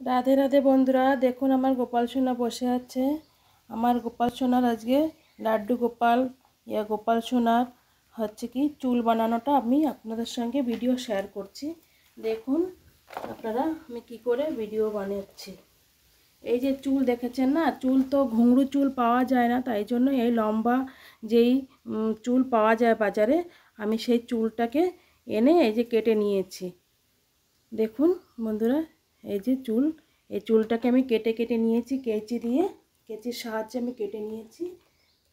রাধে রাধে বন্ধুরা, দেখুন আমার গোপাল সোনা বসে আছে। আমার গোপাল সোনার আজকে লাড্ডু গোপাল গোপাল সোনার হচ্ছে কি চুল বানানোটা আমি আপনাদের সঙ্গে ভিডিও শেয়ার করছি। দেখুন আপনারা আমি কি করে ভিডিও বানাচ্ছি। এই যে চুল দেখেছেন না, চুল তো ঘুঙরু চুল পাওয়া যায় না, তাই জন্য এই লম্বা যেই চুল পাওয়া যায় বাজারে, আমি সেই চুলটাকে এনে এই যে কেটে নিয়েছি। দেখুন বন্ধুরা, এই যে চুল, এই চুলটাকে আমি কেটে কেটে নিয়েছি কেচি দিয়ে, কেচির সাহায্যে আমি কেটে নিয়েছি।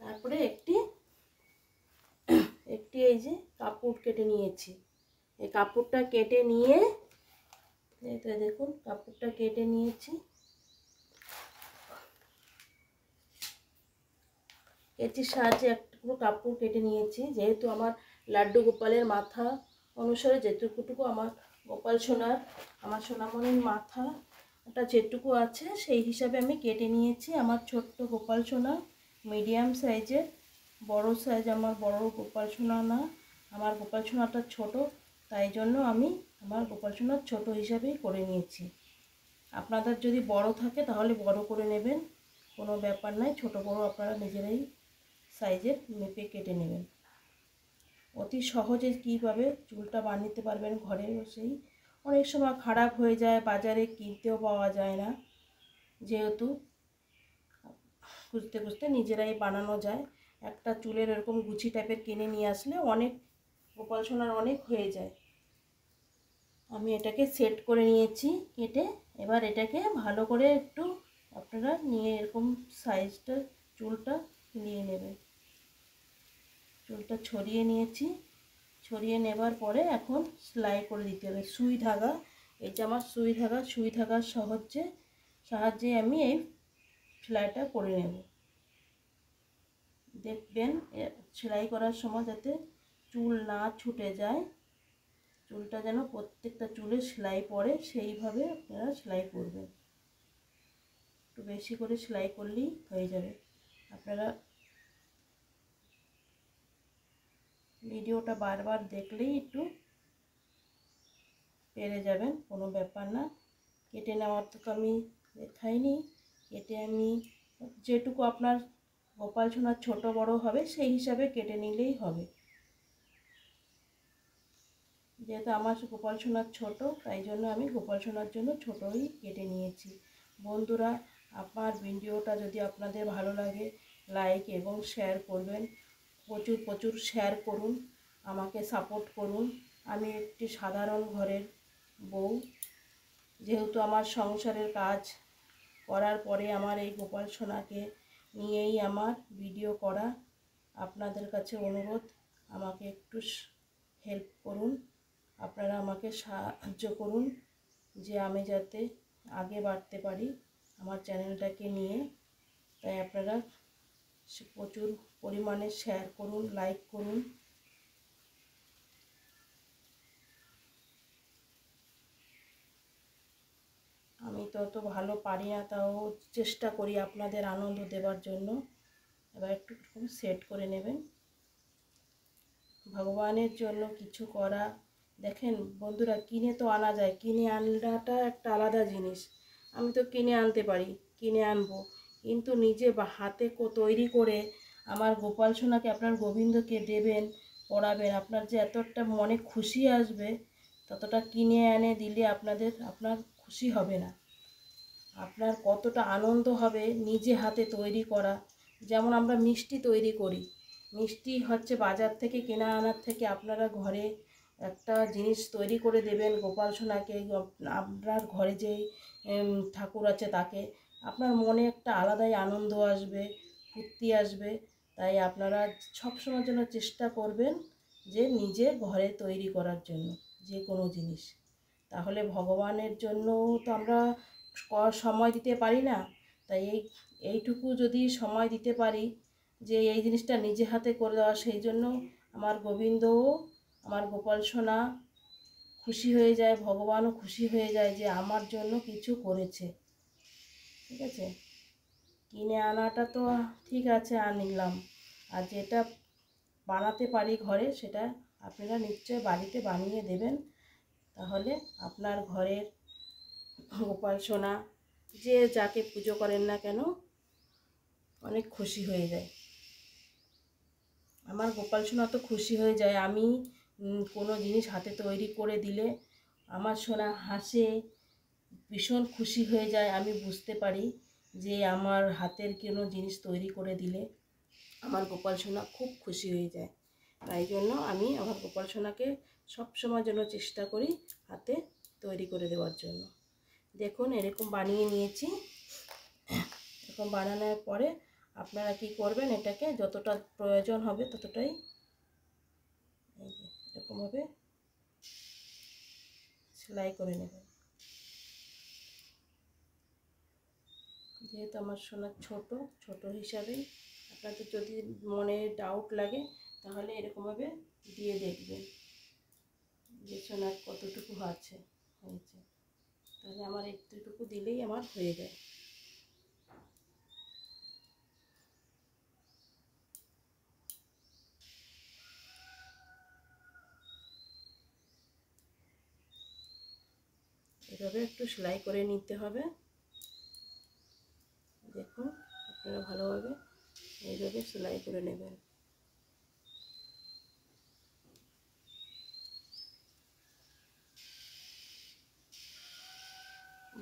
তারপরে একটি এই যে কাপড় কেটে নিয়েছি। এই কাপড়টা কেটে নিয়ে দেখুন কাপড়টা কেটে নিয়েছি, কেচির সাহায্যে একটু কাপড় কেটে নিয়েছি। যেহেতু আমার লাড্ডু গোপালের মাথা অনুসারে যেটুকুটুকু আমার গোপাল সোনার, আমার সোনামণির মাথাটা যেটুকু আছে সেই হিসাবে আমি কেটে নিয়েছি। আমার ছোট্ট গোপাল সোনা মিডিয়াম সাইজের, বড় সাইজ আমার বড় গোপাল সোনা না, আমার গোপাল সোনাটা ছোট, তাই জন্য আমি আমার গোপাল সোনার ছোট হিসাবেই করে নিয়েছি। আপনাদের যদি বড় থাকে তাহলে বড় করে নেবেন, কোনো ব্যাপার নাই, ছোট বড় আপনারা নিজেরাই সাইজের মেপে কেটে নেবেন। অতি সহজে কীভাবে চুলটা বানাতে পারবেন ঘরে বসেই। অনেক সময় খারাপ হয়ে যায়, বাজারে কিনতেও পাওয়া যায় না, যেহেতু খুঁজতে খুঁজতে নিজেরাই বানানো যায়। একটা চুলের এরকম গুছি টাইপের কিনে নিয়ে আসলে অনেক গোপাল সোনার অনেক হয়ে যায়। আমি এটাকে সেট করে নিয়েছি কেটে। এবার এটাকে ভালো করে একটু আপনারা নিয়ে এরকম সাইজটা চুলটা নিয়ে নেবেন। চুলটা ছড়িয়ে নিয়েছি, ছড়িয়ে নেবার পরে এখন সেলাই করে দিতে হবে সুই ধাগা। এই যে আমার সুই ধাগার সাহায্যে আমি এই সেলাইটা করে নেব। দেখবেন সেলাই করার সময় যাতে চুল না ছুটে যায়, চুলটা যেন প্রত্যেকটা চুলে সেলাই পড়ে, সেইভাবে আপনারা সেলাই করবেন। একটু বেশি করে সেলাই করলেই হয়ে যাবে। আপনারা ভিডিওটা বারবার দেখলেই একটু পেরে যাবেন, কোনো ব্যাপার না। কেটে নেওয়ার তো আমি দেখাইনি, কেটে আমি যেটুকু আপনার গোপাল সোনার ছোট বড় হবে সেই হিসাবে কেটে নিলেই হবে। যেহেতু আমার গোপাল সোনার ছোট, তাই জন্য আমি গোপাল সোনার জন্য ছোটই কেটে নিয়েছি। বন্ধুরা, আমার ভিডিওটা যদি আপনাদের ভালো লাগে লাইক এবং শেয়ার করবেন, প্রচুর প্রচুর শেয়ার করুন, আমাকে সাপোর্ট করুন। আমি একটি সাধারণ ঘরের বউ, যেহেতু আমার সংসারের কাজ করার পরে আমার এই গোপাল সোনাকে নিয়েই আমার ভিডিও করা। আপনাদের কাছে অনুরোধ, আমাকে একটু হেল্প করুন, আপনারা আমাকে সাহায্য করুন যে আমি যাতে আগে বাড়তে পারি আমার চ্যানেলটাকে নিয়ে। তাই আপনারা প্রচুর পরিমাণে শেয়ার করুন, লাইক করুন। আমি তত ভালো পারি না, তাও চেষ্টা করি আপনাদের আনন্দ দেওয়ার জন্য। এবার একটু সেট করে নেবেন। ভগবানের জন্য কিছু করা, দেখেন বন্ধুরা, কিনে তো আনা যায়, কিনে আনাটা একটা আলাদা জিনিস। আমি তো কিনে আনতে পারি, কিনে আনবো, কিন্তু নিজে হাতে তৈরি করে আমার গোপাল সোনাকে আপনার গোবিন্দকে দেবেন, পড়াবেন, আপনার যে এতটা মনে খুশি আসবে, ততটা কিনে এনে দিলে আপনার খুশি হবে না। আপনার কতটা আনন্দ হবে নিজে হাতে তৈরি করা। যেমন আমরা মিষ্টি তৈরি করি, মিষ্টি হচ্ছে বাজার থেকে কেনা আনার থেকে আপনারা ঘরে একটা জিনিস তৈরি করে দেবেন গোপাল সোনাকে, আপনার ঘরে যেই ঠাকুর আছে তাকে, আপনার মনে একটা আলাদাই আনন্দ আসবে, ফুর্তি আসবে। তাই আপনারা সবসময়ের জন্য চেষ্টা করবেন যে নিজে ঘরে তৈরি করার জন্য যে কোনো জিনিস। তাহলে ভগবানের জন্যও তো আমরা সময় দিতে পারি না, তাই এইটুকু যদি সময় দিতে পারি যে এই জিনিসটা নিজে হাতে করে দেওয়া, সেই জন্য আমার গোবিন্দও, আমার গোপাল সোনা খুশি হয়ে যায়, ভগবানও খুশি হয়ে যায় যে আমার জন্য কিছু করেছে। ঠিক আছে, কিনে আনাটা তো ঠিক আছে আনলাম, আর যেটা বানাতে পারি ঘরে সেটা আপনারা নিশ্চয় বাড়িতে বানিয়ে দেবেন। তাহলে আপনার ঘরের গোপাল সোনা যে যাকে পুজো করেন না কেন অনেক খুশি হয়ে যায়। আমার গোপাল সোনা তো খুশি হয়ে যায়। আমি কোনো জিনিস হাতে তৈরি করে দিলে আমার সোনা হাসে, ভীষণ খুশি হয়ে যায়। আমি বুঝতে পারি যে আমার হাতের কোনো জিনিস তৈরি করে দিলে আমার গোপাল সোনা খুব খুশি হয়ে যায়। তাই জন্য আমি আমার গোপাল সোনাকে সবসময় জন্য চেষ্টা করি হাতে তৈরি করে দেওয়ার জন্য। দেখুন এরকম বানিয়ে নিয়েছি। এরকম বানানোর পরে আপনারা কি করবেন, এটাকে যতটা প্রয়োজন হবে ততটাই এই যে এরকমভাবে সেলাই করে নেবেন। যেহেতু আমার সোনা ছোট হিসাবেই আপনাদের যদি মনে ডাউট লাগে তাহলে এরকমভাবে দিয়ে দেখবেন যে সোনার কতটুকু হয়েছে। তাহলে আমার একটুটুকু দিলেই আমার হয়ে যায়। এভাবে একটু সেলাই করে নিতে হবে। দেখুন আপনারা ভালোভাবে এইভাবে সেলাই করে নেবেন।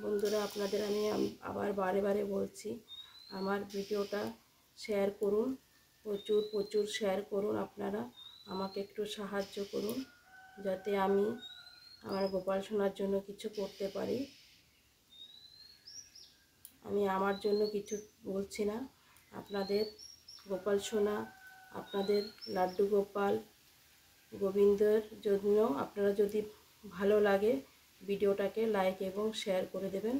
বন্ধুরা আপনাদের আমি আবার বারে বারে বলছি, আমার ভিডিওটা শেয়ার করুন, প্রচুর শেয়ার করুন। আপনারা আমাকে একটু সাহায্য করুন যাতে আমি আমার গোপাল সোনার জন্য কিছু করতে পারি। আমি আমার জন্য কিছু বলছি না, আপনাদের গোপাল সোনা, আপনাদের লাড্ডু গোপাল গোবিন্দের জন্য আপনারা যদি ভালো লাগে ভিডিওটাকে লাইক এবং শেয়ার করে দেবেন।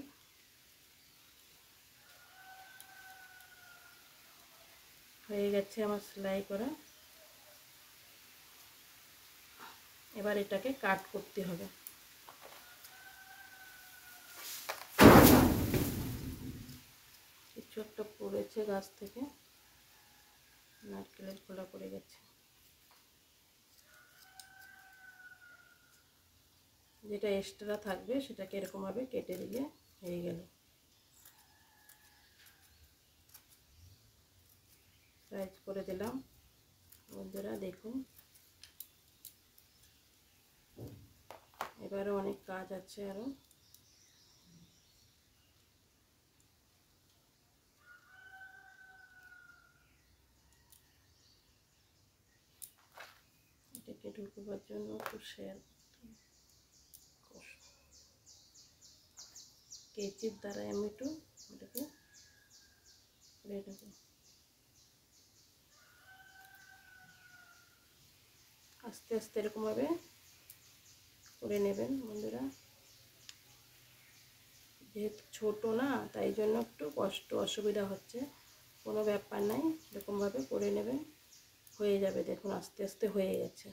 হয়ে গেছে আমার সেলাই করা। এবার এটাকে কাট করতে হবে। কিছু একটা পড়েছে গাছ থেকে, নারকেলের খোলা পড়ে গেছে। যেটা এক্সট্রা থাকবে সেটাকে এরকমভাবে কেটে দিলে হয়ে গেল। সাইজ করে দিলাম। বন্ধুরা দেখুন, এবারে অনেক কাজ আছে আরও। এটাকে ঢুকবার জন্য একটু শেয়ার কেচির দ্বারা আমি একটু এটাকে করে নেব। আস্তে আস্তে এরকমভাবে করে নেবেন বন্ধুরা। যেহেতু ছোটো না তাই জন্য একটু অসুবিধা হচ্ছে, কোনো ব্যাপার নাই, এরকমভাবে করে নেবেন, হয়ে যাবে। দেখুন আস্তে আস্তে হয়ে গেছে।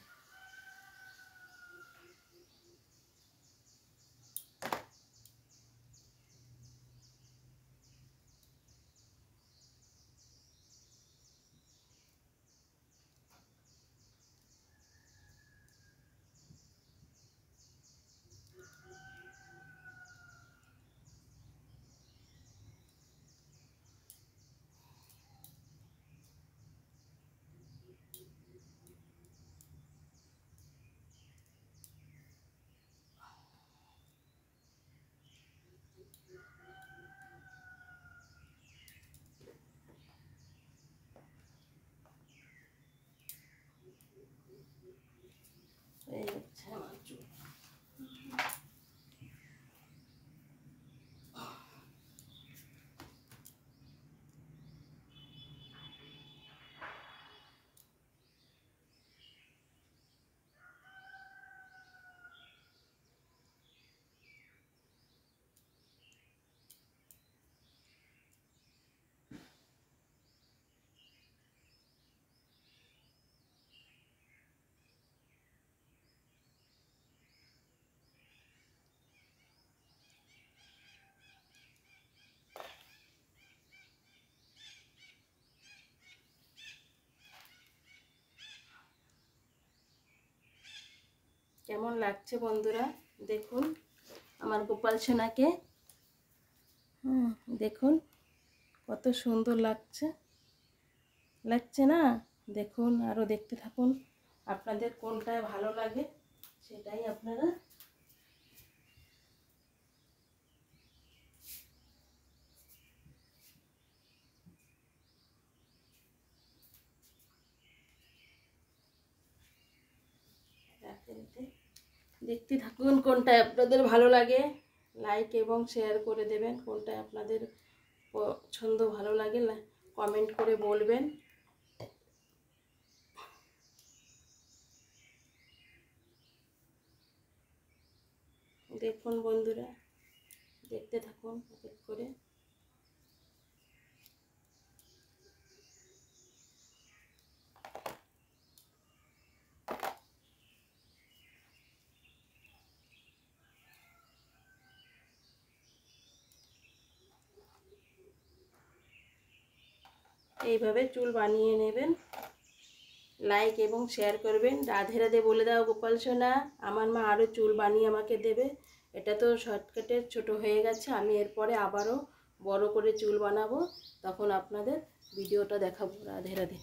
এই হচ্ছে আমার চুল। কেমন লাগছে বন্ধুরা দেখুন আমার গোপাল সোনাকে। দেখুন কত সুন্দর লাগছে, লাগছে না? দেখুন, আরও দেখতে থাকুন। আপনাদের কোনটায় ভালো লাগে সেটাই আপনারা দেখতে থাকুন। কোনটায় আপনাদের ভালো লাগে লাইক এবং শেয়ার করে দেবেন। কোনটায় আপনাদের পছন্দ ভালো লাগে কমেন্ট করে বলবেন। দেখুন বন্ধুরা, দেখতে থাকুন এক এক করে। এইভাবে চুল বানিয়ে নেবেন। লাইক এবং শেয়ার করবেন। রাধে রাধে বলে দাও গোপাল সোনা। আমার মা আরও চুল বানিয়ে আমাকে দেবে। এটা তো শর্টকাটে ছোট হয়ে গেছে, আমি এরপরে আবারও বড় করে চুল বানাবো, তখন আপনাদের ভিডিওটা দেখাবো। রাধে রাধে।